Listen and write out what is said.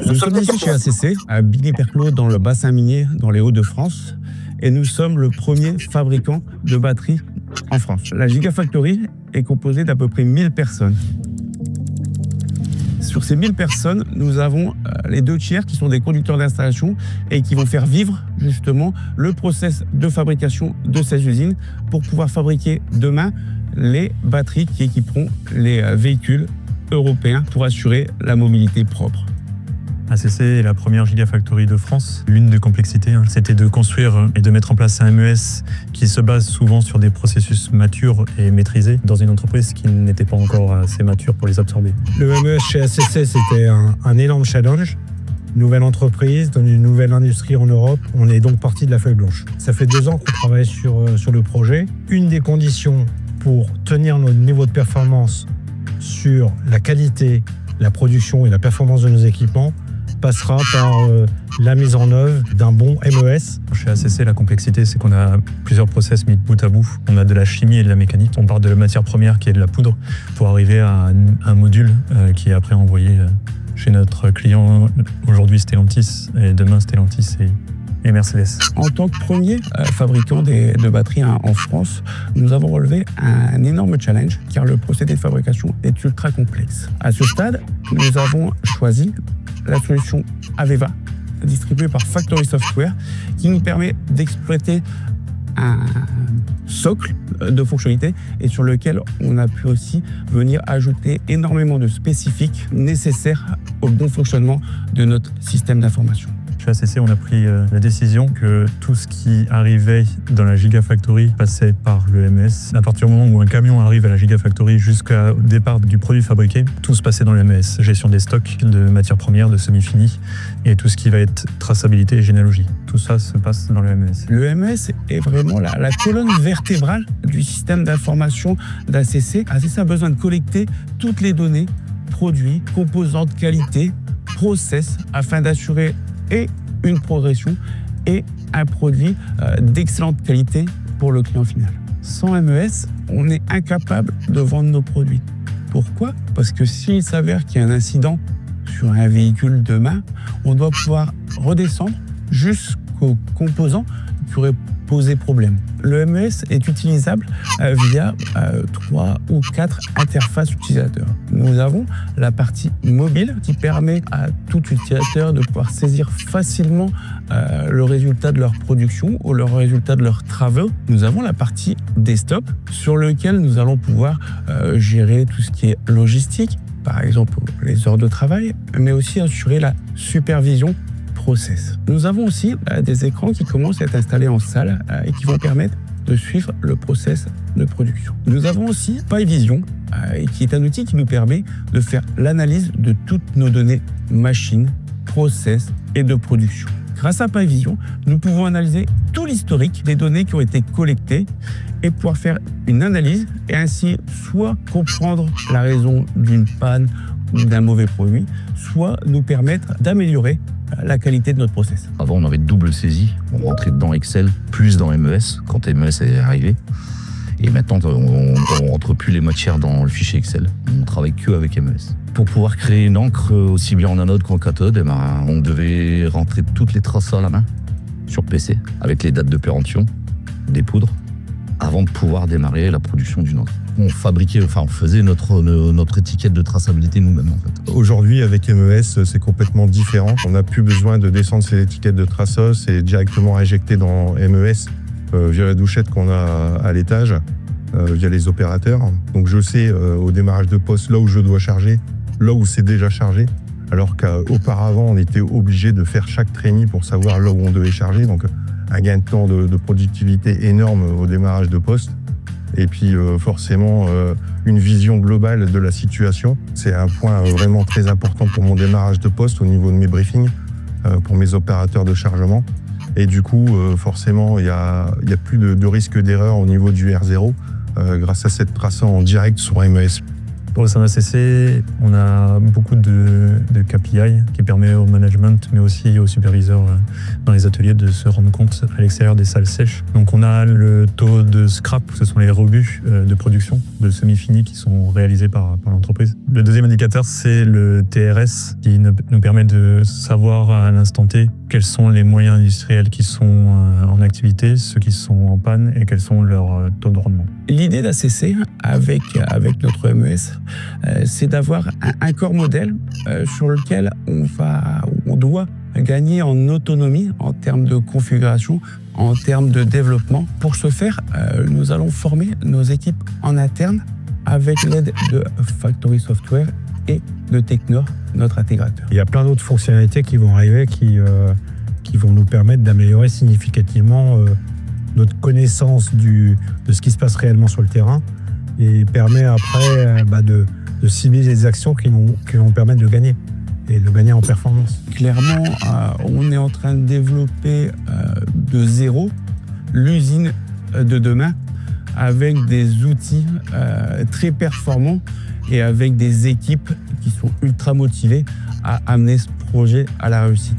Nous sommes ici chez ACC, à Billy-Perclot, dans le bassin minier, dans les Hauts-de-France, et nous sommes le premier fabricant de batteries en France. La Gigafactory est composée d'à peu près 1000 personnes. Sur ces 1000 personnes, nous avons les 2 tiers qui sont des conducteurs d'installation et qui vont faire vivre justement le process de fabrication de ces usines pour pouvoir fabriquer demain les batteries qui équiperont les véhicules européens pour assurer la mobilité propre. ACC est la première Gigafactory de France. L'une des complexités, c'était de construire et de mettre en place un MES qui se base souvent sur des processus matures et maîtrisés dans une entreprise qui n'était pas encore assez mature pour les absorber. Le MES chez ACC, c'était un énorme challenge. Nouvelle entreprise, dans une nouvelle industrie en Europe. On est donc parti de la feuille blanche. Ça fait 2 ans qu'on travaille sur le projet. Une des conditions pour tenir notre niveau de performance sur la qualité, la production et la performance de nos équipements passera par la mise en œuvre d'un bon MES. Chez ACC, la complexité, c'est qu'on a plusieurs process mis bout à bout. On a de la chimie et de la mécanique. On part de la matière première qui est de la poudre pour arriver à un module qui est après envoyé chez notre client. Aujourd'hui, Stellantis, et demain, Stellantis et Mercedes. En tant que premier fabricant de batteries en France, nous avons relevé un énorme challenge car le procédé de fabrication est ultra complexe. À ce stade, nous avons choisi la solution AVEVA, distribuée par Factory Software, qui nous permet d'exploiter un socle de fonctionnalités et sur lequel on a pu aussi venir ajouter énormément de spécifiques nécessaires au bon fonctionnement de notre système d'information. Chez ACC, on a pris la décision que tout ce qui arrivait dans la Gigafactory passait par le MES. À partir du moment où un camion arrive à la Gigafactory jusqu'au départ du produit fabriqué, tout se passait dans le MES. Gestion des stocks de matières premières, de semi-finis et tout ce qui va être traçabilité et généalogie. Tout ça se passe dans le MES. Le MES est vraiment la colonne vertébrale du système d'information d'ACC. ACC a besoin de collecter toutes les données, produits, composants de qualité, process, afin d'assurer et une progression et un produit d'excellente qualité pour le client final. Sans MES, on est incapable de vendre nos produits. Pourquoi ? Parce que s'il s'avère qu'il y a un incident sur un véhicule demain, on doit pouvoir redescendre jusqu'aux composants qui auraient posé problème. Le MES est utilisable via 3 ou 4 interfaces utilisateurs. Nous avons la partie mobile qui permet à tout utilisateur de pouvoir saisir facilement le résultat de leur production ou le résultat de leurs travaux. Nous avons la partie desktop sur lequel nous allons pouvoir gérer tout ce qui est logistique, par exemple les heures de travail, mais aussi assurer la supervision process. Nous avons aussi des écrans qui commencent à être installés en salle et qui vont permettre de suivre le process de production. Nous avons aussi PyVision, qui est un outil qui nous permet de faire l'analyse de toutes nos données machines, process et de production. Grâce à PyVision, nous pouvons analyser tout l'historique des données qui ont été collectées et pouvoir faire une analyse et ainsi soit comprendre la raison d'une panne ou d'un mauvais produit, soit nous permettre d'améliorer la qualité de notre process. Avant, on avait double saisie. On rentrait dans Excel, plus dans MES, quand MES est arrivé. Et maintenant, on ne rentre plus les matières dans le fichier Excel. On travaille que avec MES. Pour pouvoir créer une encre aussi bien en anode qu'en cathode, on devait rentrer toutes les traces à la main sur PC, avec les dates de péremption, des poudres, avant de pouvoir démarrer la production d'une encre. On faisait notre étiquette de traçabilité nous-mêmes, en fait. Aujourd'hui, avec MES, c'est complètement différent. On n'a plus besoin de descendre ces étiquettes de traços, c'est directement injecté dans MES via la douchette qu'on a à l'étage, via les opérateurs. Donc je sais au démarrage de poste là où je dois charger, là où c'est déjà chargé, alors qu'auparavant, on était obligé de faire chaque trainee pour savoir là où on devait charger. Donc un gain de temps de productivité énorme au démarrage de poste. Et puis forcément une vision globale de la situation. C'est un point vraiment très important pour mon démarrage de poste au niveau de mes briefings, pour mes opérateurs de chargement. Et du coup, forcément, il y a plus de risque d'erreur au niveau du R0 grâce à cette traçant en direct sur MES. Pour le sein d'ACC, on a beaucoup de de KPI qui permet au management, mais aussi aux superviseurs dans les ateliers de se rendre compte à l'extérieur des salles sèches. Donc on a le taux de scrap, ce sont les rebuts de production de semi-finis qui sont réalisés par l'entreprise. Le deuxième indicateur, c'est le TRS qui nous permet de savoir à l'instant T quels sont les moyens industriels qui sont en activité, ceux qui sont en panne et quels sont leurs taux de rendement. L'idée d'ACC avec notre MES, c'est d'avoir un corps modèle sur lequel on doit gagner en autonomie en termes de configuration, en termes de développement. Pour ce faire, nous allons former nos équipes en interne avec l'aide de Factory Software et de Technor, notre intégrateur. Il y a plein d'autres fonctionnalités qui vont arriver qui vont nous permettre d'améliorer significativement notre connaissance de ce qui se passe réellement sur le terrain et permet après de cibler les actions qui vont permettre de gagner et de gagner en performance. Clairement, on est en train de développer de zéro l'usine de demain avec des outils très performants et avec des équipes qui sont ultra motivées à amener ce projet à la réussite.